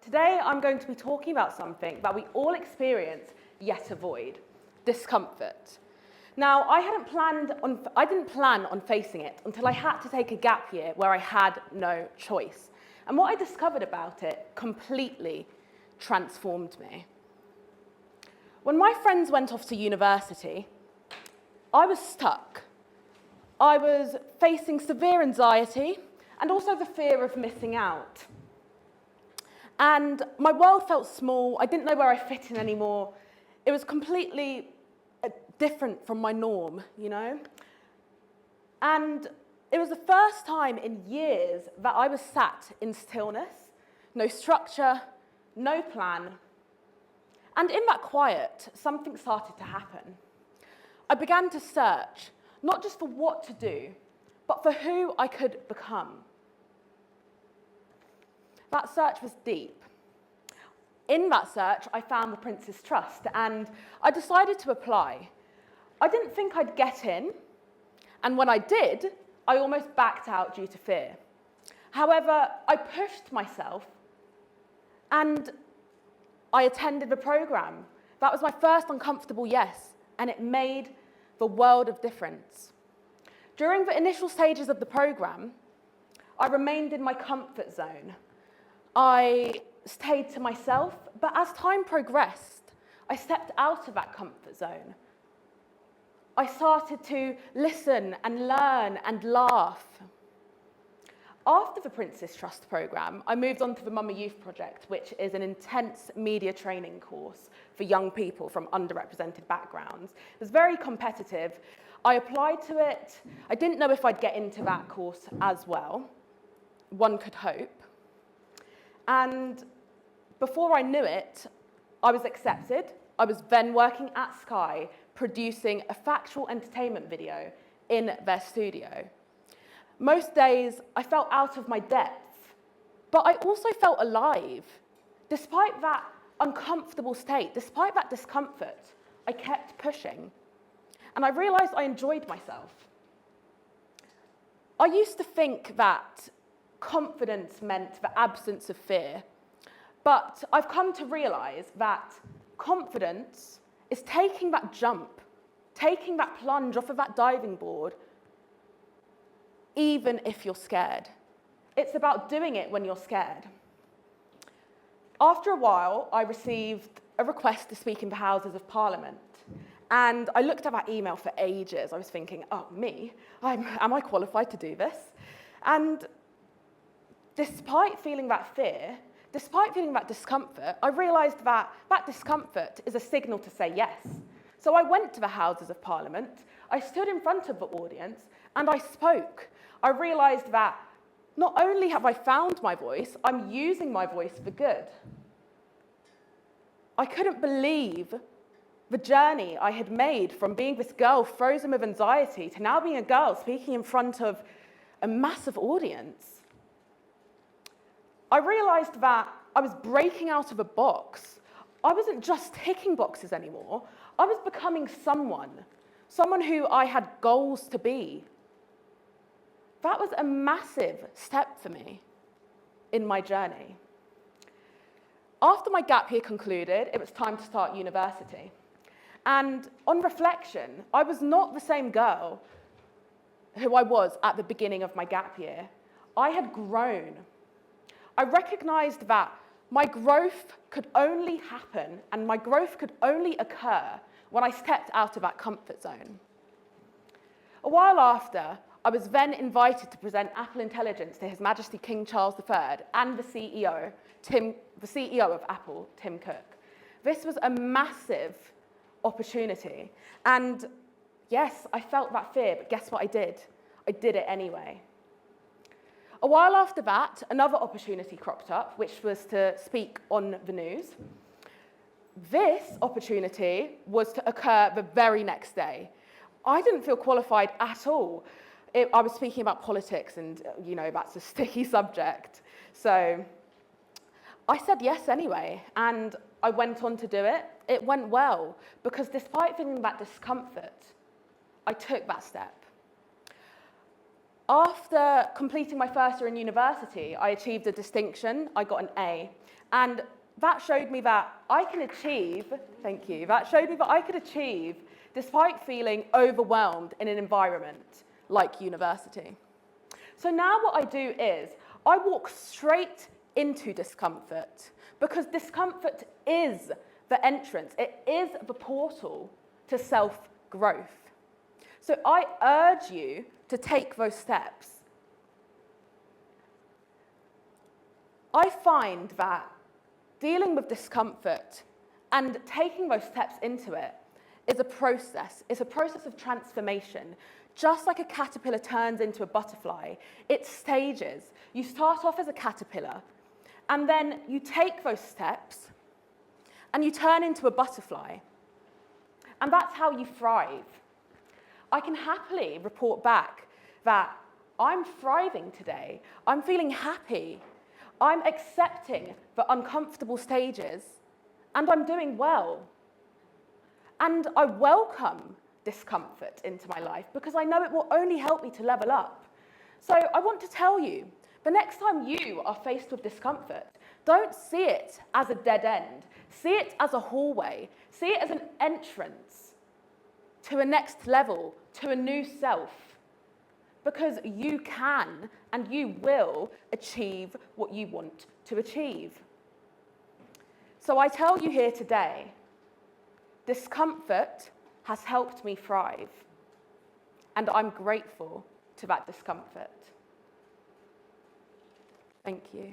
Today I'm going to be talking about something that we all experience yet avoid: discomfort. Now, I didn't plan on facing it until I had to take a gap year where I had no choice. And what I discovered about it completely transformed me. When my friends went off to university, I was stuck. I was facing severe anxiety and also the fear of missing out. And my world felt small. I didn't know where I fit in anymore. It was completely different from my norm, you know? And it was the first time in years that I was sat in stillness, no structure, no plan. And in that quiet, something started to happen. I began to search, not just for what to do, but for who I could become. That search was deep. In that search, I found the Prince's Trust, and I decided to apply. I didn't think I'd get in, and when I did, I almost backed out due to fear. However, I pushed myself, and I attended the programme. That was my first uncomfortable yes, and it made the world of difference. During the initial stages of the programme, I remained in my comfort zone. I stayed to myself, but as time progressed, I stepped out of that comfort zone. I started to listen and learn and laugh. After the Prince's Trust programme, I moved on to the Mummy Youth Project, which is an intense media training course for young people from underrepresented backgrounds. It was very competitive. I applied to it. I didn't know if I'd get into that course as well. One could hope. And before I knew it, I was accepted. I was then working at Sky, producing a factual entertainment video in their studio. Most days, I felt out of my depth, but I also felt alive. Despite that uncomfortable state, despite that discomfort, I kept pushing. And I realized I enjoyed myself. I used to think that confidence meant the absence of fear, but I've come to realize that confidence is taking that jump, taking that plunge off of that diving board, even if you're scared. It's about doing it when you're scared. After a while, I received a request to speak in the Houses of Parliament. And I looked at that email for ages. I was thinking, oh, me? Am I qualified to do this? And despite feeling that fear, despite feeling that discomfort, I realised that that discomfort is a signal to say yes. So I went to the Houses of Parliament, I stood in front of the audience, and I spoke. I realised that not only have I found my voice, I'm using my voice for good. I couldn't believe the journey I had made from being this girl frozen with anxiety to now being a girl speaking in front of a massive audience. I realised that I was breaking out of a box. I wasn't just ticking boxes anymore. I was becoming someone who I had goals to be. That was a massive step for me in my journey. After my gap year concluded, it was time to start university. And on reflection, I was not the same girl who I was at the beginning of my gap year. I had grown. I recognized that my growth could only happen and my growth could only occur when I stepped out of that comfort zone. A while after, I was then invited to present Apple Intelligence to His Majesty King Charles III and the CEO of Apple, Tim Cook. This was a massive opportunity. And yes, I felt that fear, but guess what I did? I did it anyway. A while after that, another opportunity cropped up, which was to speak on the news. This opportunity was to occur the very next day. I didn't feel qualified at all. I was speaking about politics and, you know, that's a sticky subject. So I said yes anyway, and I went on to do it. It went well, because despite feeling that discomfort, I took that step. After completing my first year in university, I achieved a distinction. I got an A. And that showed me that I can achieve, thank you, that showed me that I could achieve despite feeling overwhelmed in an environment like university. So now what I do is I walk straight into discomfort, because discomfort is the entrance, it is the portal to self-growth. So I urge you to take those steps. I find that dealing with discomfort and taking those steps into it is a process. It's a process of transformation. Just like a caterpillar turns into a butterfly, it's stages. You start off as a caterpillar, and then you take those steps, and you turn into a butterfly. And that's how you thrive. I can happily report back that I'm thriving today. I'm feeling happy. I'm accepting the uncomfortable stages, and I'm doing well. And I welcome discomfort into my life because I know it will only help me to level up. So I want to tell you, the next time you are faced with discomfort, don't see it as a dead end. See it as a hallway. See it as an entrance to a next level, to a new self. Because you can and you will achieve what you want to achieve. So I tell you here today, discomfort has helped me thrive, and I'm grateful to that discomfort. Thank you.